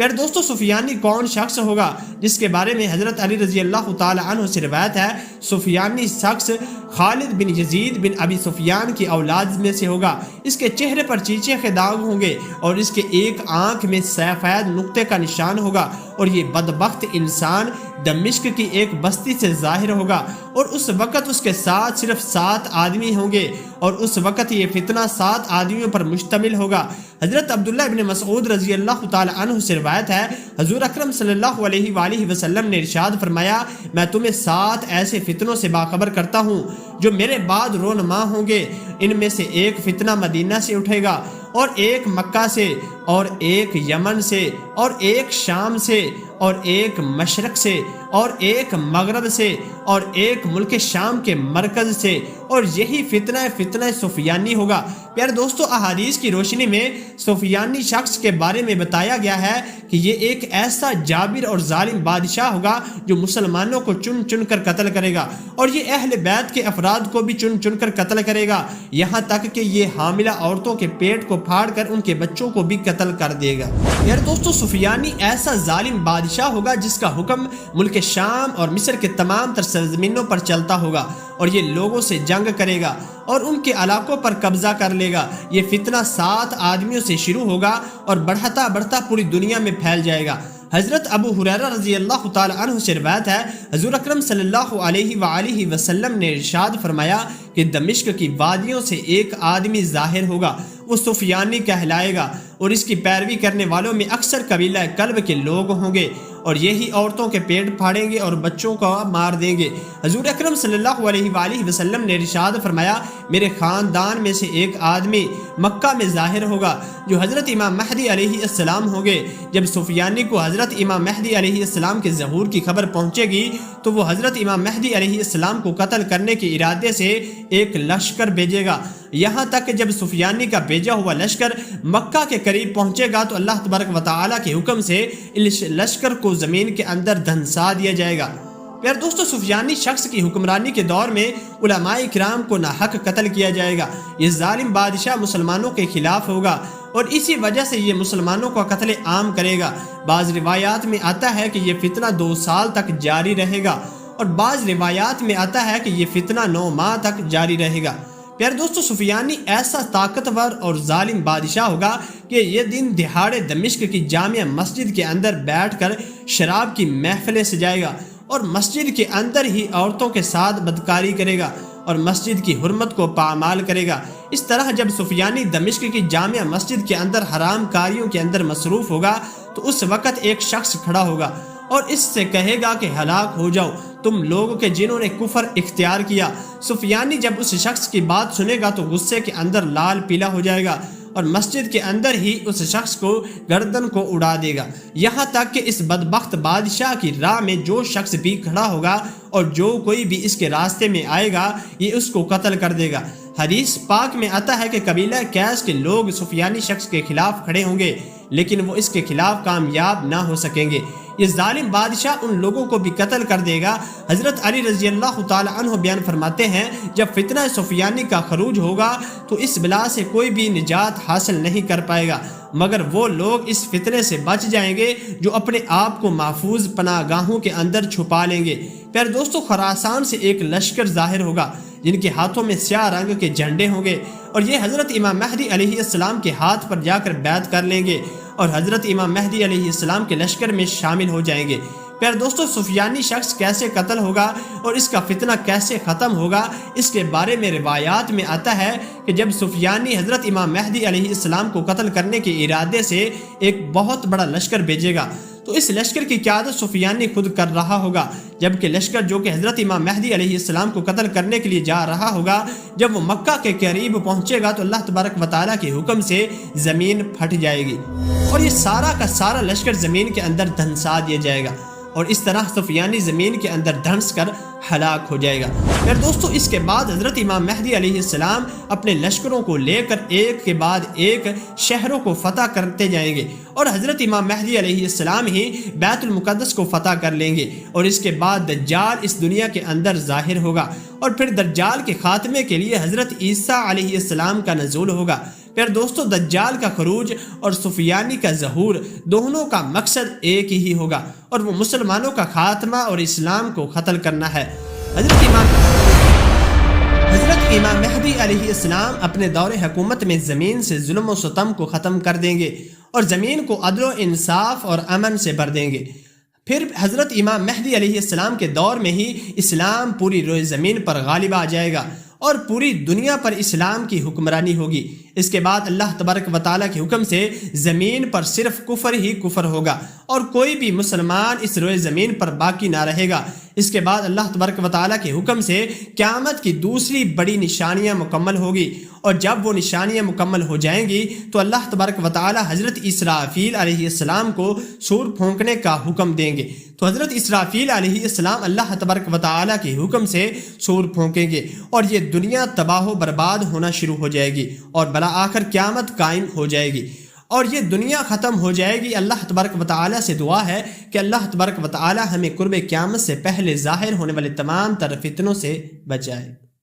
پھر دوستو سفیانی کون شخص ہوگا جس کے بارے میں حضرت علی رضی اللہ تعالی عنہ سے روایت ہے؟ سفیانی شخص خالد بن یزید بن ابی سفیان کی اولاد میں سے ہوگا۔ اس کے چہرے پر چیچے کے داغ ہوں گے اور اس کے ایک آنکھ میں سفید نقطے کا نشان ہوگا، اور یہ بدبخت انسان دمشق کی ایک بستی سے ظاہر ہوگا، اور اس وقت اس کے ساتھ صرف 7 آدمی ہوں گے، اور اس وقت یہ فتنہ 7 آدمیوں پر مشتمل ہوگا۔ حضرت عبداللہ بن مسعود رضی اللہ تعالی عنہ سے روایت ہے، حضور اکرم صلی اللہ علیہ وآلہ وسلم نے ارشاد فرمایا، میں تمہیں 7 ایسے فتنوں سے باخبر کرتا ہوں جو میرے بعد رونما ہوں گے۔ ان میں سے ایک فتنہ مدینہ سے اٹھے گا، اور ایک مکہ سے، اور ایک یمن سے، اور ایک شام سے، اور ایک مشرق سے، اور ایک مغرب سے، اور ایک ملک شام کے مرکز سے، اور یہی فتنہ سفیانی ہوگا۔ پیارے دوستو، احادیث کی روشنی میں سفیانی شخص کے بارے میں بتایا گیا ہے کہ یہ ایک ایسا جابر اور ظالم بادشاہ ہوگا جو مسلمانوں کو چن چن کر قتل کرے گا، اور یہ اہل بیت کے افراد کو بھی چن چن کر قتل کرے گا، یہاں تک کہ یہ حاملہ عورتوں کے پیٹ کو پھاڑ کر ان کے بچوں کو بھی قتل کر دے گا۔ یار دوستو، سفیانی ایسا ظالم بادشاہ ہوگا جس کا حکم ملک شام اور مصر کے تمام تر سرزمینوں پر چلتا ہوگا، اور یہ لوگوں سے جنگ کرے گا اور ان کے علاقوں پر قبضہ کر لے گا۔ یہ فتنہ 7 آدمیوں سے شروع ہوگا اور بڑھتا پوری دنیا میں پھیل جائے گا۔ حضرت ابو ہریرہ رضی اللہ تعالی عنہ سے روایت ہے، حضور اکرم صلی اللہ علیہ وآلہ وسلم نے ارشاد فرمایا کہ دمشق کی وادیوں سے ایک آدمی ظاہر ہوگا، وہ سفیانی کہلائے گا، اور اس کی پیروی کرنے والوں میں اکثر قبیلہ کلب کے لوگ ہوں گے، اور یہی عورتوں کے پیٹ پھاڑیں گے اور بچوں کو مار دیں گے۔ حضور اکرم صلی اللہ علیہ وآلہ وسلم نے ارشاد فرمایا، میرے خاندان میں سے ایک آدمی مکہ میں ظاہر ہوگا جو حضرت امام مہدی علیہ السلام ہوں گے۔ جب سفیانی کو حضرت امام مہدی علیہ السلام کے ظہور کی خبر پہنچے گی تو وہ حضرت امام مہدی علیہ السلام کو قتل کرنے کے ارادے سے ایک لشکر بھیجے گا، یہاں تک کہ جب سفیانی کا بھیجا ہوا لشکر مکہ کے قریب پہنچے گا تو اللہ تبارک و تعالیٰ کے حکم سے اس لشکر کو زمین کے اندر دھنسا دیا جائے گا۔ پیار دوستو، سفیانی شخص کی حکمرانی کے دور میں علماء کرام کو ناحق قتل کیا جائے گا۔ یہ ظالم بادشاہ مسلمانوں کے خلاف ہوگا اور اسی وجہ سے یہ مسلمانوں کو قتل عام کرے گا۔ بعض روایات میں آتا ہے کہ یہ فتنہ 2 سال تک جاری رہے گا، اور بعض روایات میں آتا ہے کہ یہ فتنہ 9 ماہ تک جاری رہے گا۔ پیارے دوستو، سفیانی ایسا طاقتور اور ظالم بادشاہ ہوگا کہ یہ دن دہاڑے دمشق کی جامع مسجد کے اندر بیٹھ کر شراب کی محفلیں سجائے گا، اور مسجد کے اندر ہی عورتوں کے ساتھ بدکاری کرے گا اور مسجد کی حرمت کو پامال کرے گا۔ اس طرح جب سفیانی دمشق کی جامع مسجد کے اندر حرام کاریوں کے اندر مصروف ہوگا تو اس وقت ایک شخص کھڑا ہوگا اور اس سے کہے گا کہ ہلاک ہو جاؤ تم لوگوں کے جنہوں نے کفر اختیار کیا۔ سفیانی جب اس شخص کی بات سنے گا تو غصے کے اندر لال پیلا ہو جائے گا اور مسجد کے اندر ہی اس شخص کو گردن کو اڑا دے گا، یہاں تک کہ اس بدبخت بادشاہ کی راہ میں جو شخص بھی کھڑا ہوگا اور جو کوئی بھی اس کے راستے میں آئے گا یہ اس کو قتل کر دے گا۔ حدیث پاک میں آتا ہے کہ قبیلہ قیس کے لوگ سفیانی شخص کے خلاف کھڑے ہوں گے لیکن وہ اس کے خلاف کامیاب نہ ہو سکیں گے۔ یہ ظالم بادشاہ ان لوگوں کو بھی قتل کر دے گا۔ حضرت علی رضی اللہ تعالی عنہ بیان فرماتے ہیں، جب فتنہ سفیانی کا خروج ہوگا تو اس بلا سے کوئی بھی نجات حاصل نہیں کر پائے گا مگر وہ لوگ اس فتنے سے بچ جائیں گے جو اپنے آپ کو محفوظ پناہ گاہوں کے اندر چھپا لیں گے۔ پھر دوستو، خراسان سے ایک لشکر ظاہر ہوگا جن کے ہاتھوں میں سیاہ رنگ کے جھنڈے ہوں گے، اور یہ حضرت امام مہدی علیہ السلام کے ہاتھ پر جا کر بیعت کر لیں گے اور حضرت امام مہدی علیہ السلام کے لشکر میں شامل ہو جائیں گے۔ پھر دوستو، سفیانی شخص کیسے قتل ہوگا اور اس کا فتنہ کیسے ختم ہوگا، اس کے بارے میں روایات میں آتا ہے کہ جب سفیانی حضرت امام مہدی علیہ السلام کو قتل کرنے کے ارادے سے ایک بہت بڑا لشکر بھیجے گا تو اس لشکر کی قیادت سفیانی خود کر رہا ہوگا، جبکہ لشکر جو کہ حضرت امام مہدی علیہ السلام کو قتل کرنے کے لیے جا رہا ہوگا جب وہ مکہ کے قریب پہنچے گا تو اللہ تبارک و تعالیٰ کے حکم سے زمین پھٹ جائے گی اور یہ سارا کا سارا لشکر زمین کے اندر دھنسا دیا جائے گا، اور اس طرح سفیانی زمین کے اندر دھنس کر ہلاک ہو جائے گا۔ پھر دوستو، اس کے بعد حضرت امام مہدی علیہ السلام اپنے لشکروں کو لے کر ایک کے بعد ایک شہروں کو فتح کرتے جائیں گے اور حضرت امام مہدی علیہ السلام ہی بیت المقدس کو فتح کر لیں گے، اور اس کے بعد دجال اس دنیا کے اندر ظاہر ہوگا، اور پھر دجال کے خاتمے کے لیے حضرت عیسیٰ علیہ السلام کا نزول ہوگا۔ پھر دوستو دجال کا خروج اور سفیانی کا ظہور دونوں کا مقصد ایک ہی ہوگا، اور وہ مسلمانوں کا خاتمہ اور اسلام کو قتل کرنا ہے۔ حضرت امام مہدی علیہ السلام اپنے دور حکومت میں زمین سے ظلم و ستم کو ختم کر دیں گے اور زمین کو عدل و انصاف اور امن سے بھر دیں گے۔ پھر حضرت امام مہدی علیہ السلام کے دور میں ہی اسلام پوری روئے زمین پر غالب آ جائے گا اور پوری دنیا پر اسلام کی حکمرانی ہوگی۔ اس کے بعد اللہ تبارک و تعالیٰ کے حکم سے زمین پر صرف کفر ہی کفر ہوگا اور کوئی بھی مسلمان اس روئے زمین پر باقی نہ رہے گا۔ اس کے بعد اللہ تبارک و تعالیٰ کے حکم سے قیامت کی دوسری بڑی نشانیاں مکمل ہوگی، اور جب وہ نشانیاں مکمل ہو جائیں گی تو اللہ تبارک و تعالیٰ حضرت اسرافیل علیہ السلام کو سور پھونکنے کا حکم دیں گے۔ تو حضرت اسرافیل علیہ السلام اللہ تبارک و تعالیٰ کے حکم سے سور پھونکیں گے اور یہ دنیا تباہ و برباد ہونا شروع ہو جائے گی اور بالآخر قیامت قائم ہو جائے گی اور یہ دنیا ختم ہو جائے گی۔ اللہ تبارک و تعالیٰ سے دعا ہے کہ اللہ تبارک و تعالیٰ ہمیں قرب قیامت سے پہلے ظاہر ہونے والے تمام تر فتنوں سے بچائے۔